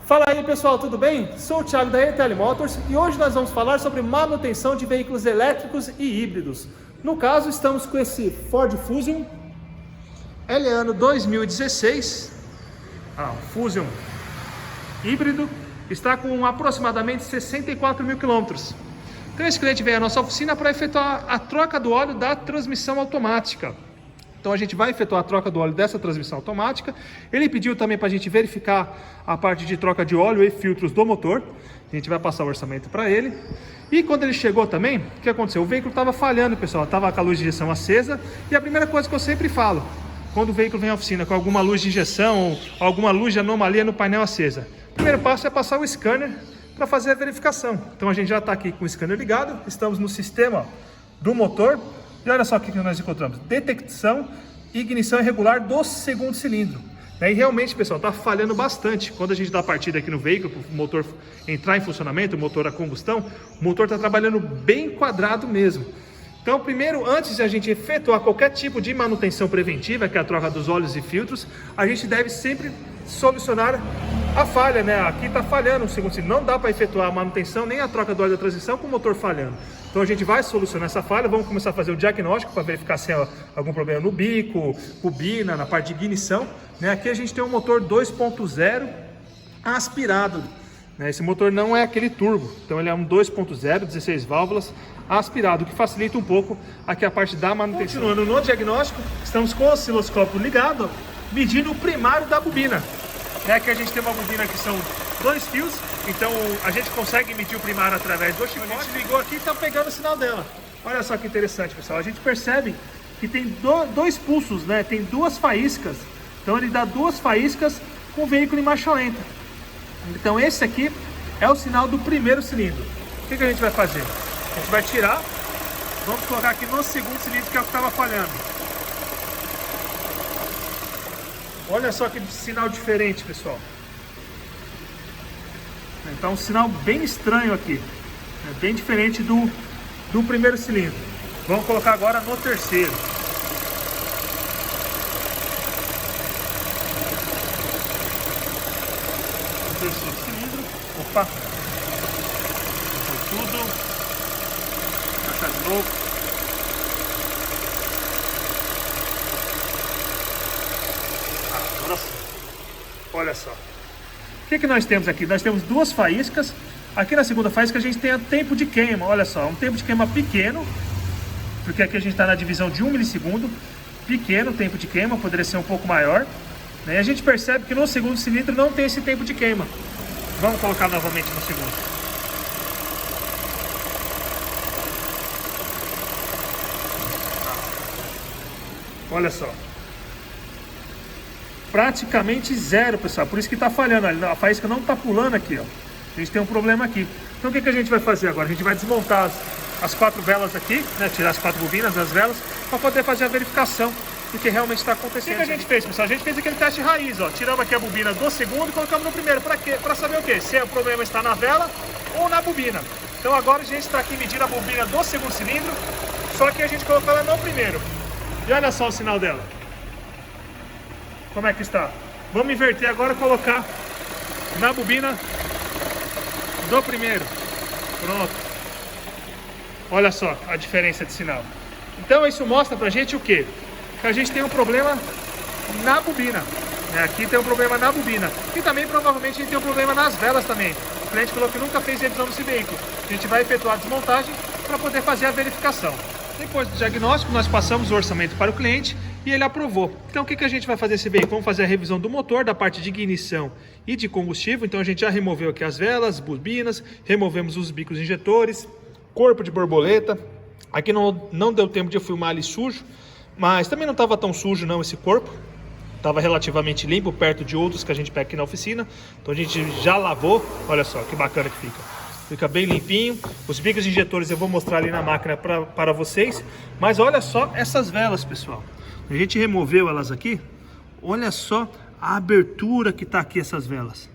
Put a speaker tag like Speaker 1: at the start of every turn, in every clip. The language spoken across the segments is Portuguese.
Speaker 1: Fala aí pessoal, tudo bem? Sou o Thiago da ETL Motors e hoje nós vamos falar sobre manutenção de veículos elétricos e híbridos. No caso, estamos com esse Ford Fusion, ele é ano 2016, Fusion híbrido, está com aproximadamente 64 mil quilômetros. Então esse cliente veio à nossa oficina para efetuar a troca do óleo da transmissão automática. Então a gente vai efetuar a troca do óleo dessa transmissão automática. Ele pediu também para a gente verificar a parte de troca de óleo e filtros do motor. A gente vai passar o orçamento para ele. E quando ele chegou também, o que aconteceu? O veículo estava falhando, pessoal. Estava com a luz de injeção acesa. E a primeira coisa que eu sempre falo, quando o veículo vem à oficina com alguma luz de injeção ou alguma luz de anomalia no painel acesa, o primeiro passo é passar o scanner para fazer a verificação. Então a gente já está aqui com o scanner ligado. Estamos no sistema do motor. E olha só o que nós encontramos: detecção e ignição irregular do segundo cilindro. E realmente, pessoal, está falhando bastante. Quando a gente dá a partida aqui no veículo, para o motor entrar em funcionamento, o motor a combustão, o motor está trabalhando bem quadrado mesmo. Então, primeiro, antes de a gente efetuar qualquer tipo de manutenção preventiva, que é a troca dos óleos e filtros, a gente deve sempre solucionar a falha, né? Aqui está falhando o segundo cilindro, não dá para efetuar a manutenção nem a troca do óleo da transição com o motor falhando. Então a gente vai solucionar essa falha, vamos começar a fazer o diagnóstico para verificar se há algum problema no bico, bobina, na parte de ignição, né? Aqui a gente tem um motor 2.0 aspirado, né? Esse motor não é aquele turbo, então ele é um 2.0, 16 válvulas, aspirado, o que facilita um pouco aqui a parte da manutenção. Continuando no diagnóstico, estamos com o osciloscópio ligado, medindo o primário da bobina. Aqui a gente tem uma bobina que são 2 fios, então a gente consegue medir o primário através do chicote. A gente ligou aqui e está pegando o sinal dela. Olha só que interessante, pessoal. A gente percebe que tem dois pulsos, né? Tem 2 faíscas. Então ele dá 2 faíscas com o veículo em marcha lenta. Então esse aqui é o sinal do primeiro cilindro. O que a gente vai fazer? A gente vai tirar, vamos colocar aqui no segundo cilindro, que é o que estava falhando. Olha só que sinal diferente, pessoal. Então um sinal bem estranho aqui, bem diferente do primeiro cilindro. Vamos colocar agora no terceiro. O terceiro cilindro. Opa! Foi tudo. Achar de novo. Olha só. O que nós temos aqui? Nós temos 2 faíscas. Aqui na segunda faísca a gente tem o tempo de queima. Olha só, um tempo de queima pequeno, porque aqui a gente está na divisão de 1 milissegundo. Pequeno tempo de queima, poderia ser um pouco maior. E a gente percebe que no segundo cilindro não tem esse tempo de queima. Vamos colocar novamente no segundo. Olha só. Praticamente zero, pessoal, por isso que está falhando, a faísca não está pulando aqui, ó. A gente tem um problema aqui. Então o que a gente vai fazer agora? A gente vai desmontar as 4 velas aqui, né? Tirar as 4 bobinas das velas, para poder fazer a verificação do que realmente está acontecendo. O que a gente fez, pessoal? A gente fez aquele teste raiz, ó. Tiramos aqui a bobina do segundo e colocamos no primeiro. Para quê? Para saber o quê? Se o problema está na vela ou na bobina. Então agora a gente está aqui medindo a bobina do segundo cilindro, só que a gente colocou ela no primeiro. E olha só o sinal dela. Como é que está? Vamos inverter agora e colocar na bobina do primeiro. Pronto. Olha só a diferença de sinal. Então isso mostra pra gente o quê? Que a gente tem um problema na bobina. Aqui tem um problema na bobina. E também provavelmente a gente tem um problema nas velas também. O cliente falou que nunca fez revisão desse veículo. A gente vai efetuar a desmontagem para poder fazer a verificação. Depois do diagnóstico, nós passamos o orçamento para o cliente e ele aprovou. Então o que a gente vai fazer esse veículo? Vamos fazer a revisão do motor, da parte de ignição e de combustível. Então a gente já removeu aqui as velas, bobinas, removemos os bicos injetores, corpo de borboleta. Aqui não deu tempo de eu filmar ali sujo, mas também não estava tão sujo não esse corpo. Estava relativamente limpo, perto de outros que a gente pega aqui na oficina. Então a gente já lavou, olha só que bacana que fica. Fica bem limpinho. Os bicos injetores eu vou mostrar ali na máquina para vocês. Mas olha só essas velas, pessoal. A gente removeu elas aqui. Olha só a abertura que está aqui essas velas.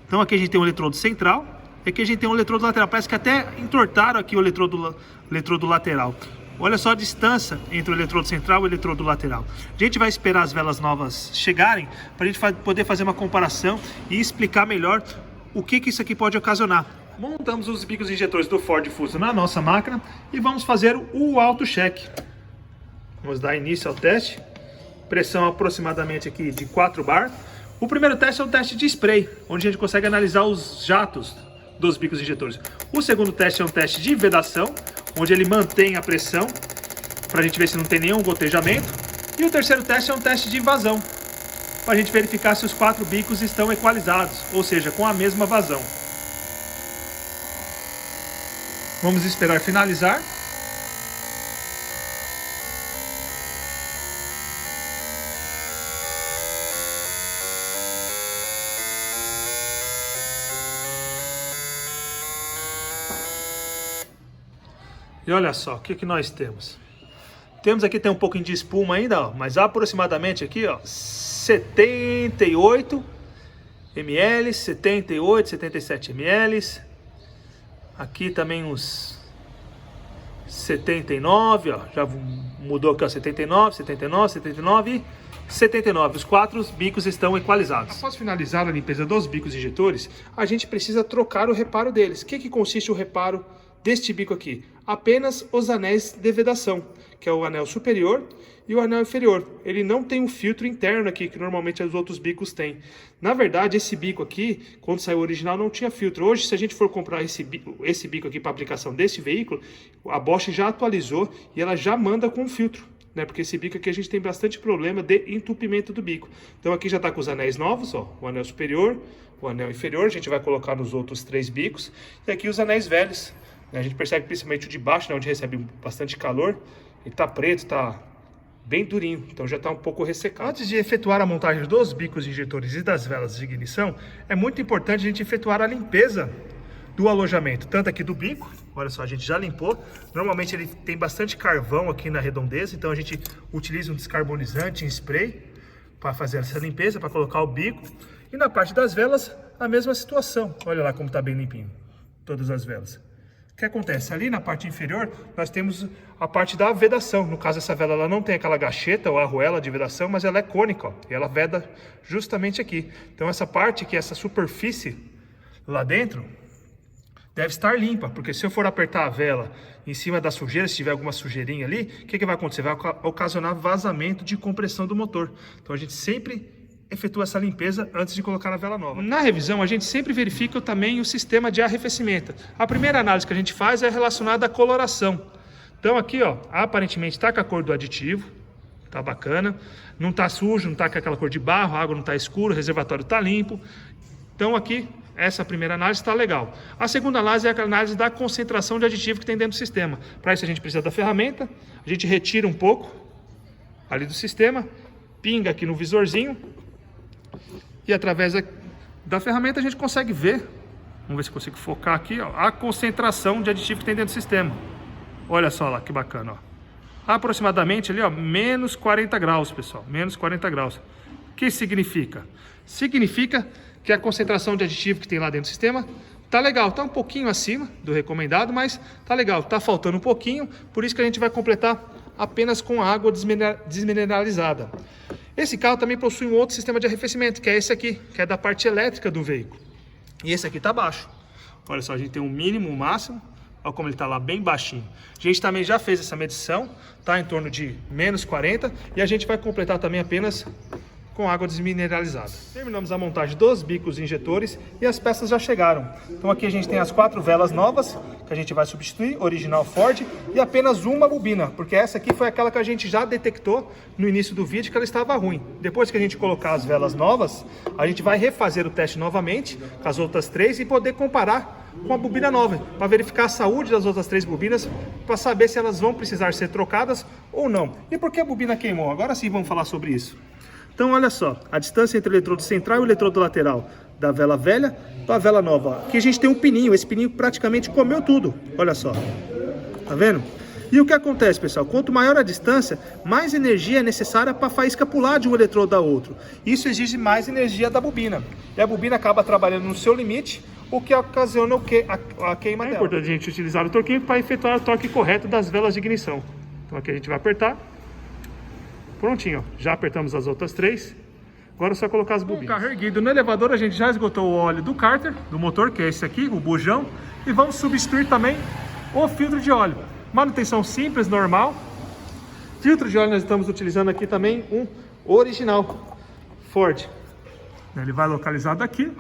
Speaker 1: Então aqui a gente tem um eletrodo central. E aqui a gente tem um eletrodo lateral. Parece que até entortaram aqui o eletrodo lateral. Olha só a distância entre o eletrodo central e o eletrodo lateral. A gente vai esperar as velas novas chegarem para a gente poder fazer uma comparação e explicar melhor o que isso aqui pode ocasionar. Montamos os bicos injetores do Ford Fusion na nossa máquina e vamos fazer o auto-check. Vamos dar início ao teste. Pressão aproximadamente aqui de 4 bar. O primeiro teste é o teste de spray, onde a gente consegue analisar os jatos dos bicos injetores. O segundo teste é um teste de vedação, onde ele mantém a pressão, para a gente ver se não tem nenhum gotejamento. E o terceiro teste é um teste de vazão, para a gente verificar se os 4 bicos estão equalizados, ou seja, com a mesma vazão. Vamos esperar finalizar. E olha só, o que nós temos? Temos aqui, tem um pouquinho de espuma ainda, ó, mas aproximadamente aqui, ó, 78 ml, 78, 77 ml. Aqui também uns 79, ó, já mudou aqui, ó, 79, 79, 79 e 79. Os 4 bicos estão equalizados. Após finalizar a limpeza dos bicos injetores, a gente precisa trocar o reparo deles. O que consiste o reparo deste bico aqui? Apenas os anéis de vedação, que é o anel superior e o anel inferior. Ele não tem um filtro interno aqui, que normalmente os outros bicos têm. Na verdade, esse bico aqui, quando saiu o original, não tinha filtro. Hoje, se a gente for comprar esse bico aqui para aplicação desse veículo, a Bosch já atualizou e ela já manda com filtro, né? Porque esse bico aqui a gente tem bastante problema de entupimento do bico. Então aqui já está com os anéis novos, ó, o anel superior, o anel inferior, a gente vai colocar nos outros 3 bicos. E aqui os anéis velhos. A gente percebe principalmente o de baixo, né, onde recebe bastante calor, ele está preto, está bem durinho, então já está um pouco ressecado. Antes de efetuar a montagem dos bicos injetores e das velas de ignição, é muito importante a gente efetuar a limpeza do alojamento, tanto aqui do bico, olha só, a gente já limpou. Normalmente ele tem bastante carvão aqui na redondeza, então a gente utiliza um descarbonizante em spray para fazer essa limpeza, para colocar o bico. E na parte das velas, a mesma situação, olha lá como está bem limpinho, todas as velas. O que acontece? Ali na parte inferior, nós temos a parte da vedação. No caso, essa vela ela não tem aquela gacheta ou arruela de vedação, mas ela é cônica, ó, e ela veda justamente aqui. Então essa parte, que é essa superfície lá dentro, deve estar limpa, porque se eu for apertar a vela em cima da sujeira, se tiver alguma sujeirinha ali, o que vai acontecer? Vai ocasionar vazamento de compressão do motor. Então a gente sempre efetua essa limpeza antes de colocar na vela nova. Na revisão, a gente sempre verifica também o sistema de arrefecimento. A primeira análise que a gente faz é relacionada à coloração. Então aqui, ó, aparentemente está com a cor do aditivo, tá bacana, não tá sujo, não tá com aquela cor de barro, a água não tá escura, o reservatório tá limpo. Então aqui, essa primeira análise está legal. A segunda análise é a análise da concentração de aditivo que tem dentro do sistema. Para isso a gente precisa da ferramenta, a gente retira um pouco ali do sistema, pinga aqui no visorzinho, e através da ferramenta a gente consegue ver, vamos ver se eu consigo focar aqui, ó, a concentração de aditivo que tem dentro do sistema. Olha só lá que bacana, ó. Aproximadamente ali, ó, menos 40 graus, pessoal, menos 40 graus. O que significa? Significa que a concentração de aditivo que tem lá dentro do sistema tá legal, tá um pouquinho acima do recomendado, mas tá legal, tá faltando um pouquinho, por isso que a gente vai completar apenas com água desmineralizada. Esse carro também possui um outro sistema de arrefecimento, que é esse aqui, que é da parte elétrica do veículo. E esse aqui está baixo. Olha só, a gente tem um mínimo, um máximo. Olha como ele está lá, bem baixinho. A gente também já fez essa medição, está em torno de menos 40. E a gente vai completar também apenas com água desmineralizada. Terminamos a montagem dos bicos injetores e as peças já chegaram. Então aqui a gente tem as 4 velas novas, que a gente vai substituir, original Ford, e apenas uma bobina, porque essa aqui foi aquela que a gente já detectou no início do vídeo que ela estava ruim. Depois que a gente colocar as velas novas, a gente vai refazer o teste novamente com as outras 3 e poder comparar com a bobina nova, para verificar a saúde das outras 3 bobinas, para saber se elas vão precisar ser trocadas ou não. E por que a bobina queimou? Agora sim vamos falar sobre isso. Então olha só, a distância entre o eletrodo central e o eletrodo lateral da vela velha para a vela nova. Aqui a gente tem um pininho, esse pininho praticamente comeu tudo, olha só, tá vendo? E o que acontece, pessoal? Quanto maior a distância, mais energia é necessária para a faísca pular de um eletrodo a outro. Isso exige mais energia da bobina, e a bobina acaba trabalhando no seu limite, o que ocasiona a queima dela. É importante a gente utilizar o torquinho para efetuar o torque correto das velas de ignição.
Speaker 2: Então aqui a gente vai apertar. Prontinho, ó. Já apertamos as outras 3. Agora é só colocar as bobinas.
Speaker 1: Com o carro erguido no elevador, a gente já esgotou o óleo do cárter, do motor, que é esse aqui, o bujão. E vamos substituir também o filtro de óleo. Manutenção simples, normal. Filtro de óleo nós estamos utilizando aqui também um original Ford. Ele vai localizado aqui.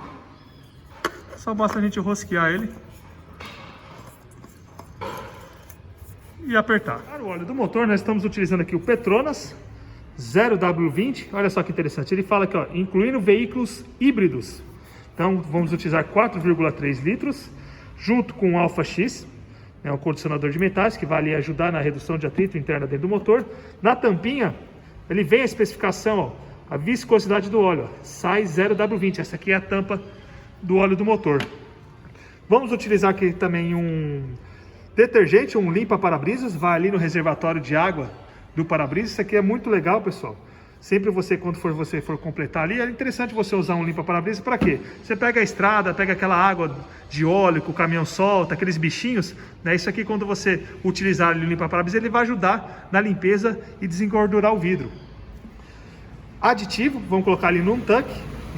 Speaker 1: Só basta a gente rosquear ele e apertar. Para o óleo do motor, nós estamos utilizando aqui o Petronas 0W20. Olha só que interessante. Ele fala aqui, ó, incluindo veículos híbridos. Então, vamos utilizar 4,3 litros, junto com o Alpha X, né, um condicionador de metais, que vai ali ajudar na redução de atrito interno dentro do motor. Na tampinha, ele vem a especificação, ó, a viscosidade do óleo, ó, sai 0W20. Essa aqui é a tampa do óleo do motor. Vamos utilizar aqui também um detergente, um limpa-para-brisas, vai ali no reservatório de água do para-brisa. Isso aqui é muito legal, pessoal. Sempre quando você for completar ali, é interessante você usar um limpa-para-brisa. Para quê? Você pega a estrada, pega aquela água de óleo que o caminhão solta, aqueles bichinhos, né? Isso aqui, quando você utilizar ali o limpa-para-brisa, ele vai ajudar na limpeza e desengordurar o vidro. Aditivo, vamos colocar ali no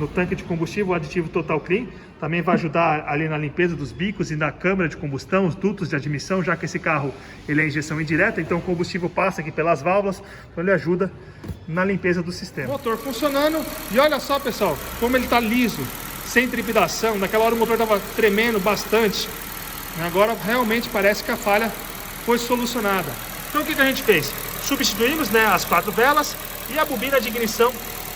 Speaker 1: tanque de combustível, o aditivo Total Clean. Também vai ajudar ali na limpeza dos bicos e da câmara de combustão, os dutos de admissão, já que esse carro ele é injeção indireta, então o combustível passa aqui pelas válvulas, então ele ajuda na limpeza do sistema. Motor funcionando, e olha só, pessoal, como ele está liso, sem trepidação. Naquela hora o motor estava tremendo bastante, agora realmente parece que a falha foi solucionada. Então o que a gente fez? Substituímos, né, as 4 velas e a bobina de ignição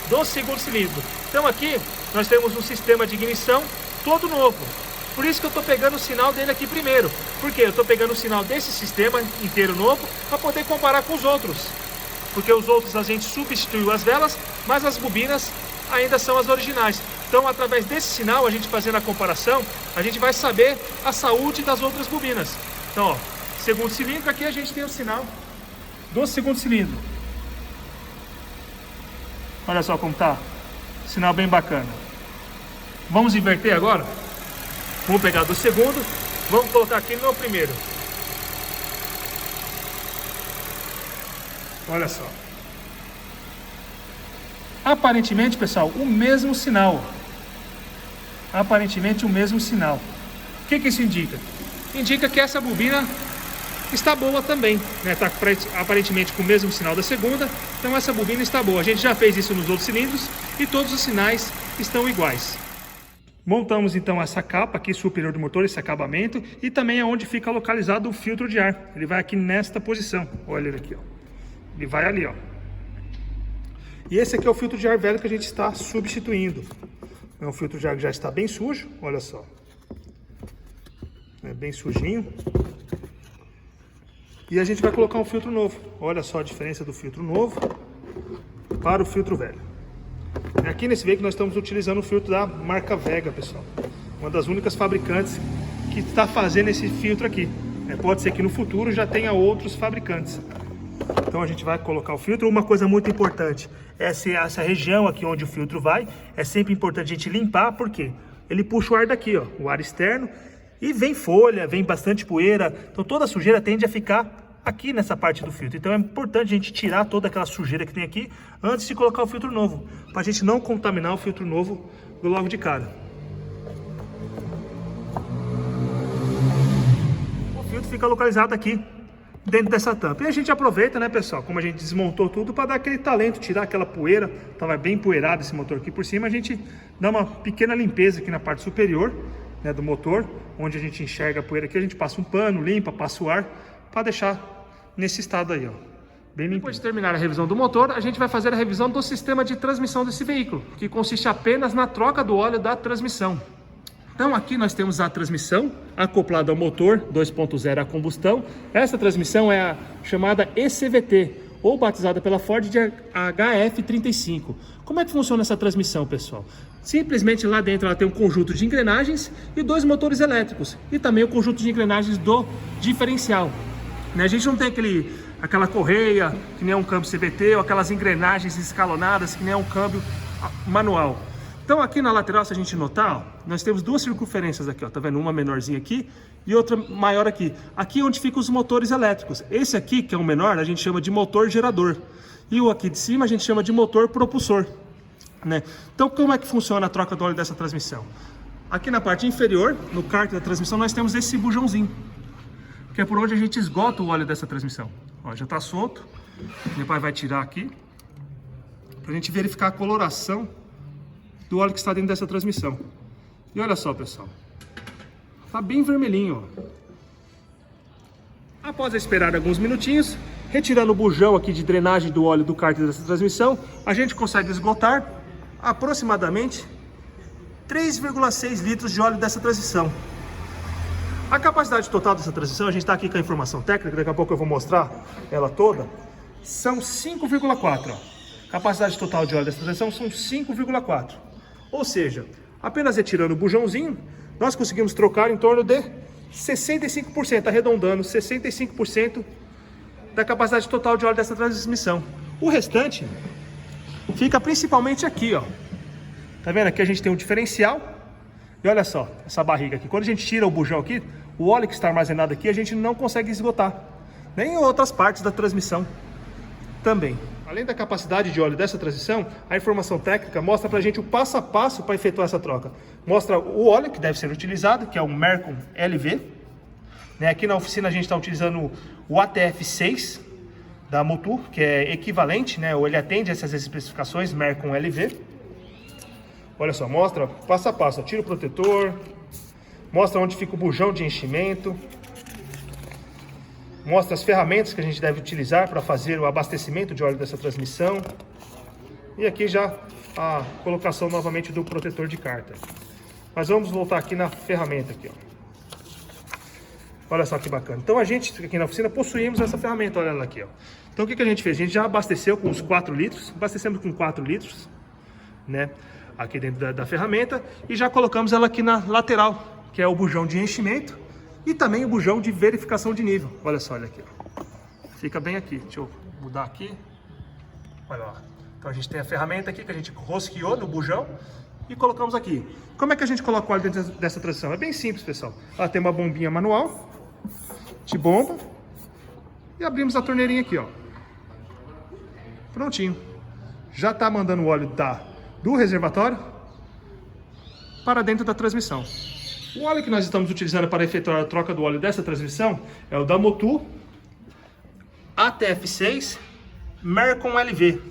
Speaker 1: do segundo cilindro. Então aqui nós temos um sistema de ignição todo novo. Por isso que eu estou pegando o sinal dele aqui primeiro. Porque eu estou pegando o sinal desse sistema inteiro novo para poder comparar com os outros. Porque os outros a gente substituiu as velas, mas as bobinas ainda são as originais. Então, através desse sinal, a gente fazendo a comparação, a gente vai saber a saúde das outras bobinas. Então, ó, segundo cilindro, aqui a gente tem o sinal do segundo cilindro. Olha só como tá. Sinal bem bacana. Vamos inverter agora? Vamos pegar do segundo, vamos colocar aqui no primeiro. Olha só. Aparentemente, pessoal, o mesmo sinal. Aparentemente o mesmo sinal. O que isso indica? Indica que essa bobina está boa também, né? Está aparentemente com o mesmo sinal da segunda, então essa bobina está boa. A gente já fez isso nos outros cilindros e todos os sinais estão iguais. Montamos então essa capa aqui superior do motor, esse acabamento, e também é onde fica localizado o filtro de ar. Ele vai aqui nesta posição, olha ele aqui, ó. Ele vai ali, ó. E esse aqui é o filtro de ar velho que a gente está substituindo. É um filtro de ar que já está bem sujo, olha só. É bem sujinho. E a gente vai colocar um filtro novo. Olha só a diferença do filtro novo para o filtro velho. Aqui nesse veículo nós estamos utilizando o filtro da marca Vega, pessoal. Uma das únicas fabricantes que está fazendo esse filtro aqui. Pode ser que no futuro já tenha outros fabricantes. Então a gente vai colocar o filtro. Uma coisa muito importante, essa região aqui onde o filtro vai, é sempre importante a gente limpar, porque ele puxa o ar daqui, ó, o ar externo. E vem folha, vem bastante poeira, então toda a sujeira tende a ficar aqui nessa parte do filtro. Então é importante a gente tirar toda aquela sujeira que tem aqui antes de colocar o filtro novo, para a gente não contaminar o filtro novo logo de cara. O filtro fica localizado aqui dentro dessa tampa. E a gente aproveita, né, pessoal, como a gente desmontou tudo, para dar aquele talento, tirar aquela poeira. Estava bem poeirado esse motor aqui por cima, a gente dá uma pequena limpeza aqui na parte superior, né, do motor, onde a gente enxerga a poeira aqui, a gente passa um pano, limpa, passa o ar, para deixar nesse estado aí, ó, bem limpo. Depois de terminar a revisão do motor, a gente vai fazer a revisão do sistema de transmissão desse veículo, que consiste apenas na troca do óleo da transmissão. Então aqui nós temos a transmissão acoplada ao motor 2.0 a combustão. Essa transmissão é a chamada ECVT, ou batizada pela Ford de HF35. Como é que funciona essa transmissão, pessoal? Simplesmente lá dentro ela tem um conjunto de engrenagens e 2 motores elétricos, e também o conjunto de engrenagens do diferencial. A gente não tem aquela correia que nem é um câmbio CVT, ou aquelas engrenagens escalonadas que nem é um câmbio manual. Então aqui na lateral, se a gente notar, ó, nós temos duas circunferências aqui, ó, tá vendo? Uma menorzinha aqui e outra maior aqui. Aqui é onde ficam os motores elétricos. Esse aqui, que é o menor, a gente chama de motor gerador. E o aqui de cima a gente chama de motor propulsor, né? Então como é que funciona a troca do óleo dessa transmissão? Aqui na parte inferior, no cárter da transmissão, nós temos esse bujãozinho, que é por onde a gente esgota o óleo dessa transmissão. Ó, já está solto. Meu pai vai tirar aqui para a gente verificar a coloração do óleo que está dentro dessa transmissão. E olha só, pessoal, tá bem vermelhinho, ó. Após esperar alguns minutinhos, retirando o bujão aqui de drenagem do óleo do cárter dessa transmissão, a gente consegue esgotar aproximadamente 3,6 litros de óleo dessa transmissão. A capacidade total dessa transmissão, a gente está aqui com a informação técnica, daqui a pouco eu vou mostrar ela toda, são 5,4. Capacidade total de óleo dessa transmissão são 5,4. Ou seja, apenas retirando o bujãozinho, nós conseguimos trocar em torno de 65%, arredondando 65% da capacidade total de óleo dessa transmissão. O restante fica principalmente aqui, ó. Tá vendo? Aqui a gente tem um diferencial. E olha só, essa barriga aqui. Quando a gente tira o bujão aqui, o óleo que está armazenado aqui, a gente não consegue esgotar. Nem em outras partes da transmissão também. Além da capacidade de óleo dessa transmissão, a informação técnica mostra pra gente o passo a passo para efetuar essa troca. Mostra o óleo que deve ser utilizado, que é o Mercon LV. Aqui na oficina a gente está utilizando o ATF6 da Motul, que é equivalente, ou ele atende essas especificações Mercon LV. Olha só, mostra passo a passo, tira o protetor, mostra onde fica o bujão de enchimento, mostra as ferramentas que a gente deve utilizar para fazer o abastecimento de óleo dessa transmissão. E aqui já a colocação novamente do protetor de cárter. Mas vamos voltar aqui na ferramenta aqui, ó. Olha só que bacana. Então a gente aqui na oficina possuímos essa ferramenta, olha ela aqui, ó. Então o que a gente fez? A gente já abasteceu com os 4 litros, abastecemos com 4 litros, aqui dentro da ferramenta, e já colocamos ela aqui na lateral, que é o bujão de enchimento e também o bujão de verificação de nível. Olha só, olha aqui, ó. Fica bem aqui. Deixa eu mudar aqui. Olha lá. Então a gente tem a ferramenta aqui que a gente rosqueou no bujão e colocamos aqui. Como é que a gente coloca o óleo dentro dessa transição? É bem simples, pessoal. Ela tem uma bombinha manual de bomba e abrimos a torneirinha aqui, ó. Prontinho. Já está mandando o óleo do reservatório para dentro da transmissão. O óleo que nós estamos utilizando para efetuar a troca do óleo dessa transmissão é o da Motul ATF6 Mercon LV,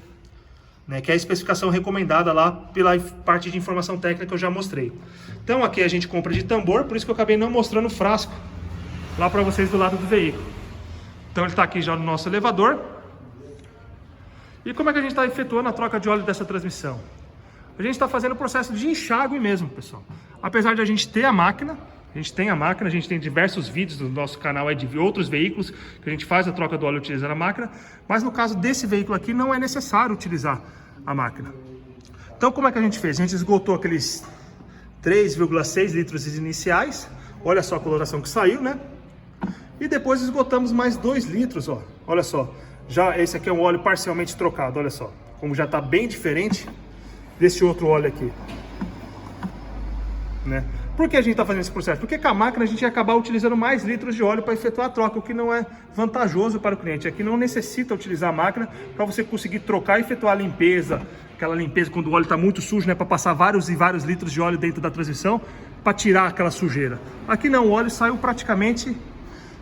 Speaker 1: que é a especificação recomendada lá pela parte de informação técnica que eu já mostrei. Então aqui a gente compra de tambor, por isso que eu acabei não mostrando o frasco lá para vocês do lado do veículo. Então ele está aqui já no nosso elevador. E como é que a gente está efetuando a troca de óleo dessa transmissão? A gente está fazendo o processo de enxágue mesmo, pessoal. Apesar de a gente ter a máquina, a gente tem diversos vídeos no nosso canal de outros veículos que a gente faz a troca do óleo utilizando a máquina, mas no caso desse veículo aqui não é necessário utilizar a máquina. Então como é que a gente fez? A gente esgotou aqueles 3,6 litros iniciais, olha só a coloração que saiu, E depois esgotamos mais 2 litros, ó. Olha só, já esse aqui é um óleo parcialmente trocado, olha só, como já está bem diferente desse outro óleo aqui, Por que a gente está fazendo esse processo? Porque com a máquina a gente ia acabar utilizando mais litros de óleo para efetuar a troca, o que não é vantajoso para o cliente. Aqui não necessita utilizar a máquina para você conseguir trocar e efetuar a limpeza, aquela limpeza quando o óleo está muito sujo, para passar vários e vários litros de óleo dentro da transmissão para tirar aquela sujeira. Aqui não, o óleo saiu praticamente,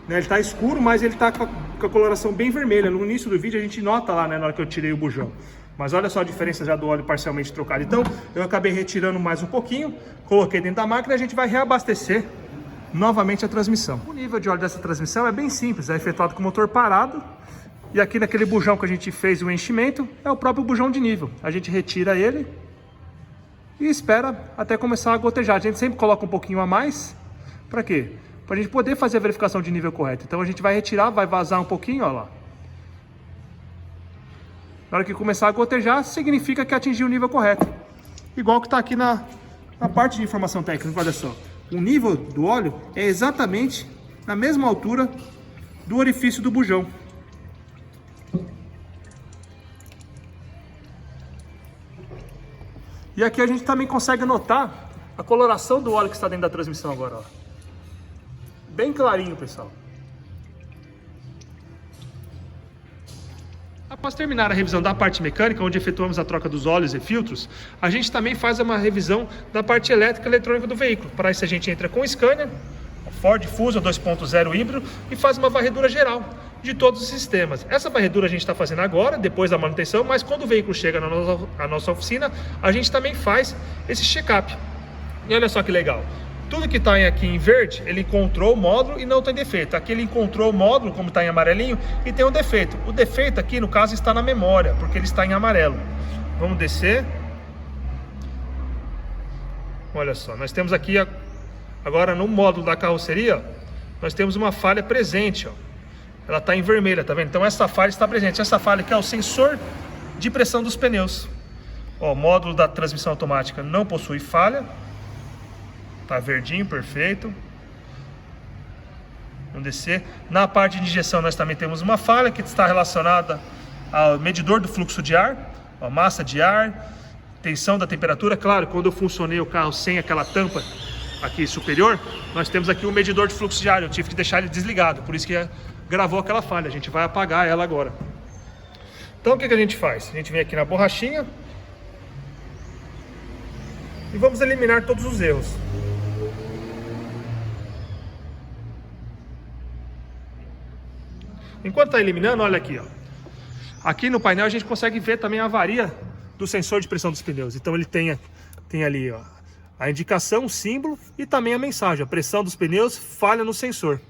Speaker 1: ele está escuro, mas ele está com a coloração bem vermelha. No início do vídeo a gente nota lá, na hora que eu tirei o bujão. Mas olha só a diferença já do óleo parcialmente trocado. Então eu acabei retirando mais um pouquinho, coloquei dentro da máquina e a gente vai reabastecer novamente a transmissão. O nível de óleo dessa transmissão é bem simples, é efetuado com o motor parado. E aqui naquele bujão que a gente fez o enchimento, é o próprio bujão de nível. A gente retira ele e espera até começar a gotejar. A gente sempre coloca um pouquinho a mais. Para quê? Para a gente poder fazer a verificação de nível correto. Então a gente vai retirar, vai vazar um pouquinho, ó lá. Na hora que começar a gotejar, significa que atingiu o nível correto. Igual que está aqui na parte de informação técnica, olha só. O nível do óleo é exatamente na mesma altura do orifício do bujão. E aqui a gente também consegue notar a coloração do óleo que está dentro da transmissão agora, ó. Bem clarinho, pessoal. Após terminar a revisão da parte mecânica, onde efetuamos a troca dos óleos e filtros, a gente também faz uma revisão da parte elétrica e eletrônica do veículo. Para isso a gente entra com o scanner, Ford Fusion 2.0 híbrido, e faz uma varredura geral de todos os sistemas. Essa varredura a gente está fazendo agora, depois da manutenção, mas quando o veículo chega na nossa oficina, a gente também faz esse check-up. E olha só que legal. Tudo que está aqui em verde, ele encontrou o módulo e não tem defeito. Aqui ele encontrou o módulo, como está em amarelinho, e tem um defeito. O defeito aqui, no caso, está na memória, porque ele está em amarelo. Vamos descer. Olha só, nós temos aqui, agora no módulo da carroceria, nós temos uma falha presente, ó. Ela está em vermelha, tá vendo? Então essa falha está presente. Essa falha aqui é o sensor de pressão dos pneus. Ó, o módulo da transmissão automática não possui falha. Tá verdinho, perfeito. Vamos descer. Na parte de injeção nós também temos uma falha que está relacionada ao medidor do fluxo de ar, a massa de ar, tensão da temperatura. Claro, quando eu funcionei o carro sem aquela tampa aqui superior, nós temos aqui o medidor de fluxo de ar. Eu tive que deixar ele desligado, por isso que gravou aquela falha. A gente vai apagar ela agora. Então o que a gente faz? A gente vem aqui na borrachinha e vamos eliminar todos os erros. Enquanto está eliminando, olha aqui, ó. Aqui no painel a gente consegue ver também a avaria do sensor de pressão dos pneus. Então ele tem ali, ó, a indicação, o símbolo e também a mensagem. A pressão dos pneus falha no sensor.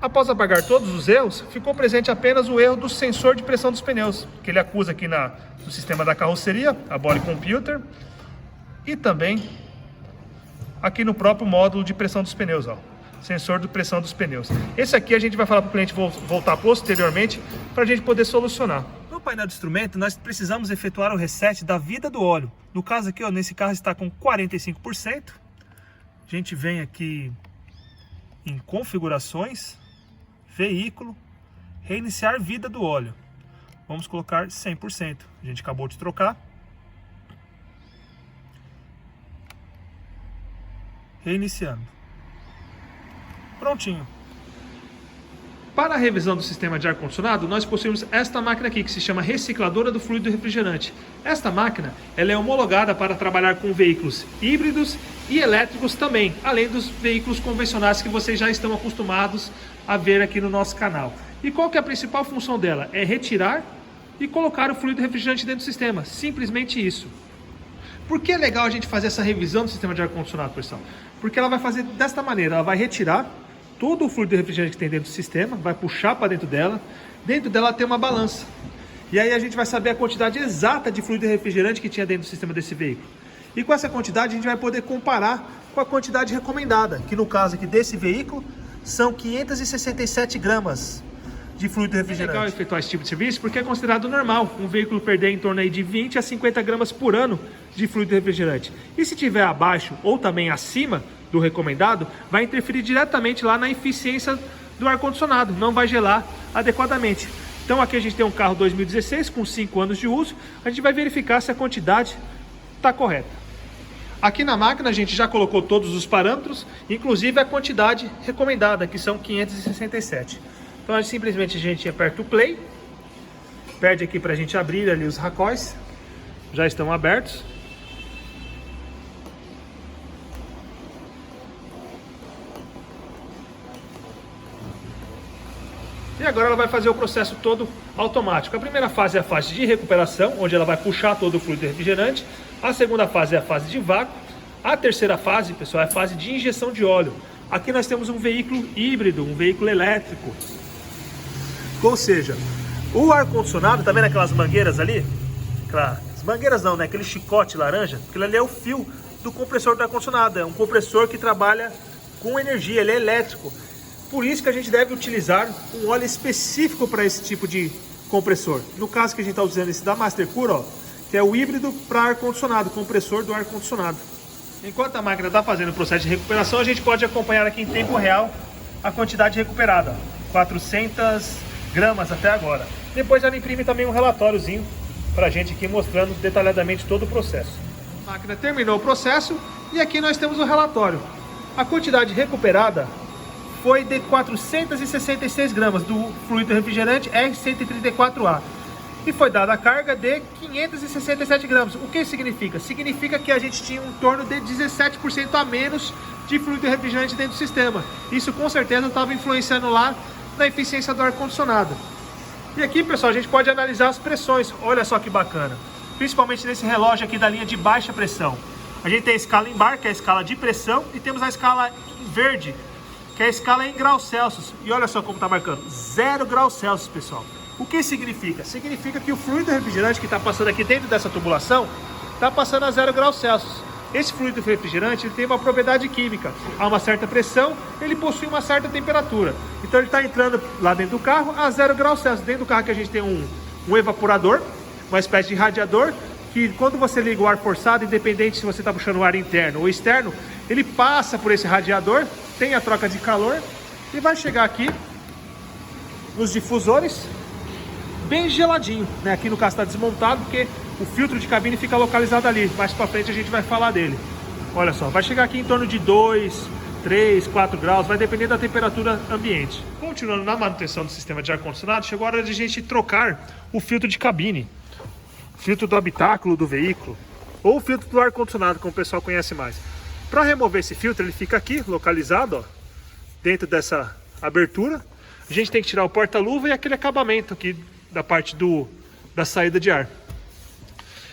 Speaker 1: Após apagar todos os erros, ficou presente apenas o erro do sensor de pressão dos pneus, que ele acusa aqui no sistema da carroceria, a body computer, e também aqui no próprio módulo de pressão dos pneus, ó. Sensor de pressão dos pneus. Esse aqui a gente vai falar para o cliente voltar posteriormente para a gente poder solucionar. No painel de instrumento nós precisamos efetuar o reset da vida do óleo. No caso aqui, ó, nesse carro está com 45%. A gente vem aqui em configurações, veículo, reiniciar vida do óleo. Vamos colocar 100%. A gente acabou de trocar. Reiniciando. Prontinho. Para a revisão do sistema de ar-condicionado, nós possuímos esta máquina aqui, que se chama recicladora do fluido refrigerante. Esta máquina ela é homologada para trabalhar com veículos híbridos e elétricos também, além dos veículos convencionais que vocês já estão acostumados a ver aqui no nosso canal. E qual que é a principal função dela? É retirar e colocar o fluido refrigerante dentro do sistema. Simplesmente isso. Por que é legal a gente fazer essa revisão do sistema de ar-condicionado, pessoal? Porque ela vai fazer desta maneira, ela vai retirar todo o fluido refrigerante que tem dentro do sistema, vai puxar para dentro dela tem uma balança. E aí a gente vai saber a quantidade exata de fluido refrigerante que tinha dentro do sistema desse veículo. E com essa quantidade a gente vai poder comparar com a quantidade recomendada, que no caso aqui desse veículo são 567 gramas de fluido refrigerante. É legal efetuar esse tipo de serviço porque é considerado normal um veículo perder em torno aí de 20 a 50 gramas por ano de fluido refrigerante. E se tiver abaixo ou também acima do recomendado, vai interferir diretamente lá na eficiência do ar-condicionado, não vai gelar adequadamente. Então aqui a gente tem um carro 2016 com 5 anos de uso, a gente vai verificar se a quantidade está correta. Aqui na máquina a gente já colocou todos os parâmetros, inclusive a quantidade recomendada, que são 567. Então simplesmente a gente aperta o play, pede aqui para a gente abrir ali os racóis, já estão abertos. E agora ela vai fazer o processo todo automático. A primeira fase é a fase de recuperação, onde ela vai puxar todo o fluido refrigerante. A segunda fase é a fase de vácuo. A terceira fase, pessoal, é a fase de injeção de óleo. Aqui nós temos um veículo híbrido, um veículo elétrico. Ou seja, o ar-condicionado, tá vendo aquelas mangueiras ali? As mangueiras não, né? Aquele chicote laranja. Aquilo ali é o fio do compressor do ar-condicionado. É um compressor que trabalha com energia, ele é elétrico. Por isso que a gente deve utilizar um óleo específico para esse tipo de compressor. No caso que a gente está usando esse da Mastercur, ó, que é o híbrido para ar-condicionado, compressor do ar-condicionado. Enquanto a máquina está fazendo o processo de recuperação, a gente pode acompanhar aqui em tempo real a quantidade recuperada. 400 gramas até agora. Depois ela imprime também um relatóriozinho para a gente aqui mostrando detalhadamente todo o processo. A máquina terminou o processo e aqui nós temos o relatório. A quantidade recuperada foi de 466 gramas do fluido refrigerante R134A. E foi dada a carga de 567 gramas. O que significa? Significa que a gente tinha um torno de 17% a menos de fluido refrigerante dentro do sistema. Isso com certeza estava influenciando lá na eficiência do ar-condicionado. E aqui, pessoal, a gente pode analisar as pressões. Olha só que bacana. Principalmente nesse relógio aqui da linha de baixa pressão. A gente tem a escala em bar, que é a escala de pressão, e temos a escala em verde, que é a escala em graus Celsius. E olha só como está marcando, 0 graus Celsius, pessoal. O que significa? Significa que o fluido refrigerante que está passando aqui dentro dessa tubulação está passando a 0 graus Celsius. Esse fluido refrigerante ele tem uma propriedade química. A uma certa pressão, ele possui uma certa temperatura. Então ele está entrando lá dentro do carro a 0 graus Celsius. Dentro do carro que a gente tem um evaporador, uma espécie de radiador, que quando você liga o ar forçado, independente se você está puxando o ar interno ou externo, ele passa por esse radiador, tem a troca de calor e vai chegar aqui nos difusores bem geladinho, né? Aqui no caso está desmontado porque o filtro de cabine fica localizado ali. Mais para frente a gente vai falar dele. Olha só, vai chegar aqui em torno de 2, 3, 4 graus, vai depender da temperatura ambiente. Continuando na manutenção do sistema de ar-condicionado, chegou a hora de a gente trocar o filtro de cabine. Filtro do habitáculo do veículo, ou filtro do ar-condicionado, como o pessoal conhece mais. Para remover esse filtro, ele fica aqui, localizado, ó, dentro dessa abertura. A gente tem que tirar o porta-luva e aquele acabamento aqui da parte da saída de ar.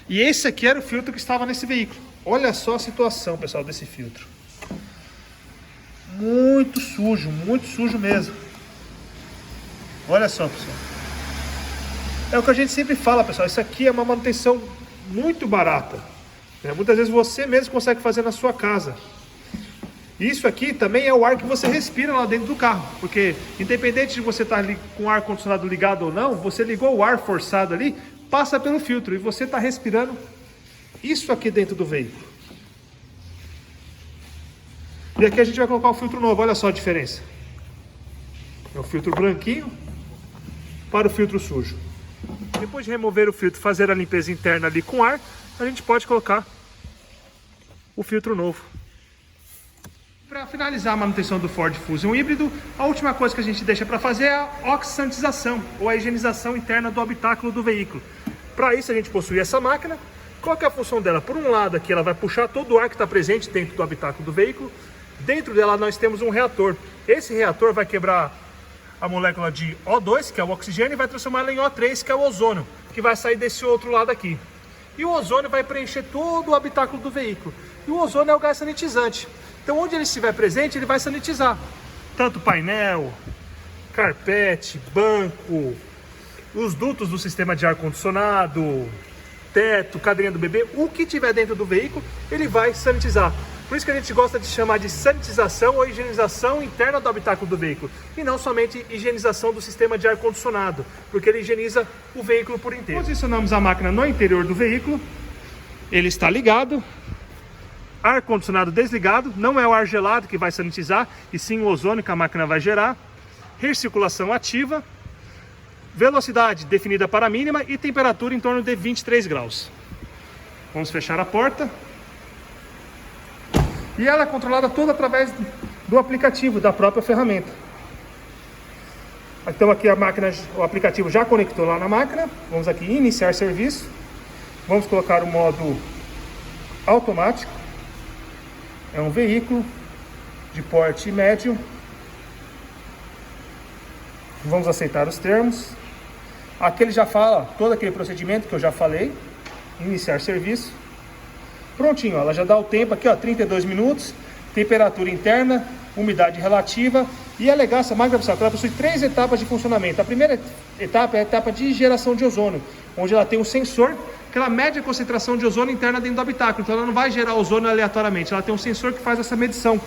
Speaker 1: E esse aqui era o filtro que estava nesse veículo. Olha só a situação, pessoal, desse filtro. Muito sujo mesmo. Olha só, pessoal. É o que a gente sempre fala, pessoal. Isso aqui é uma manutenção muito barata, né? Muitas vezes você mesmo consegue fazer na sua casa. Isso aqui também é o ar que você respira lá dentro do carro. Porque independente de você estar com o ar-condicionado ligado ou não, você ligou o ar forçado ali, passa pelo filtro e você está respirando isso aqui dentro do veículo. E aqui a gente vai colocar o filtro novo. Olha só a diferença. É o filtro branquinho para o filtro sujo. Depois de remover o filtro, fazer a limpeza interna ali com ar, a gente pode colocar o filtro novo. Para finalizar a manutenção do Ford Fusion híbrido, a última coisa que a gente deixa para fazer é a oxisantização, ou a higienização interna do habitáculo do veículo. Para isso a gente possui essa máquina. Qual que é a função dela? Por um lado aqui ela vai puxar todo o ar que está presente dentro do habitáculo do veículo. Dentro dela nós temos um reator. Esse reator vai quebrar a molécula de O2, que é o oxigênio, e vai transformá-la em O3, que é o ozônio, que vai sair desse outro lado aqui. E o ozônio vai preencher todo o habitáculo do veículo. E o ozônio é o gás sanitizante. Então onde ele estiver presente, ele vai sanitizar. Tanto painel, carpete, banco, os dutos do sistema de ar-condicionado, teto, cadeirinha do bebê, o que tiver dentro do veículo, ele vai sanitizar. Por isso que a gente gosta de chamar de sanitização ou higienização interna do habitáculo do veículo. E não somente higienização do sistema de ar-condicionado, porque ele higieniza o veículo por inteiro. Posicionamos a máquina no interior do veículo, ele está ligado, ar-condicionado desligado, não é o ar gelado que vai sanitizar, e sim o ozônio que a máquina vai gerar, recirculação ativa, velocidade definida para a mínima e temperatura em torno de 23 graus. Vamos fechar a porta. E ela é controlada toda através do aplicativo, da própria ferramenta. Então aqui a máquina, o aplicativo já conectou lá na máquina. Vamos aqui em iniciar serviço. Vamos colocar o modo automático. É um veículo de porte médio. Vamos aceitar os termos. Aqui ele já fala todo aquele procedimento que eu já falei. Iniciar serviço. Prontinho, ela já dá o tempo aqui, ó, 32 minutos, temperatura interna, umidade relativa. E é legal essa máquina, pessoal, que ela possui 3 etapas de funcionamento. A primeira etapa é a etapa de geração de ozônio, onde ela tem um sensor que ela mede a concentração de ozônio interna dentro do habitáculo. Então ela não vai gerar ozônio aleatoriamente, ela tem um sensor que faz essa medição.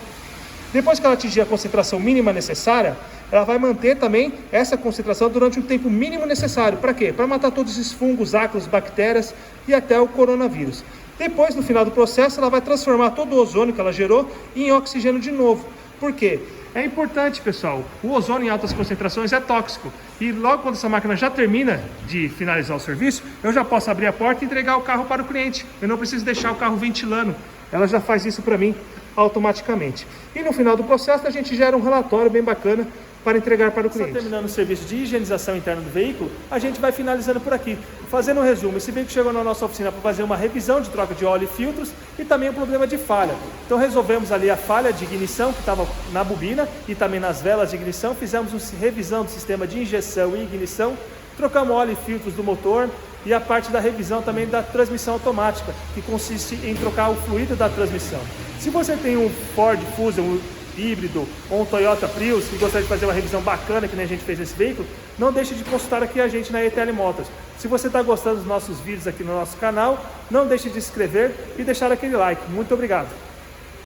Speaker 1: Depois que ela atingir a concentração mínima necessária, ela vai manter também essa concentração durante um tempo mínimo necessário. Para quê? Para matar todos esses fungos, ácaros, bactérias e até o coronavírus. Depois, no final do processo, ela vai transformar todo o ozônio que ela gerou em oxigênio de novo.
Speaker 2: Por quê? É importante, pessoal, o ozônio em altas concentrações é tóxico. E logo quando essa máquina já termina de finalizar o serviço, eu já posso abrir a porta e entregar o carro para o cliente. Eu não preciso deixar o carro ventilando. Ela já faz isso para mim automaticamente. E no final do processo a gente gera um relatório bem bacana para entregar para o cliente.
Speaker 1: Terminando o serviço de higienização interna do veículo, a gente vai finalizando por aqui. Fazendo um resumo, esse veículo chegou na nossa oficina para fazer uma revisão de troca de óleo e filtros e também um problema de falha. Então resolvemos ali a falha de ignição que estava na bobina e também nas velas de ignição, fizemos uma revisão do sistema de injeção e ignição, trocamos óleo e filtros do motor e a parte da revisão também da transmissão automática, que consiste em trocar o fluido da transmissão. Se você tem um Ford Fusion híbrido ou um Toyota Prius e gostaria de fazer uma revisão bacana que nem a gente fez nesse veículo, não deixe de consultar aqui a gente na ETL Motors. Se você está gostando dos nossos vídeos aqui no nosso canal, não deixe de se inscrever e deixar aquele like. Muito obrigado!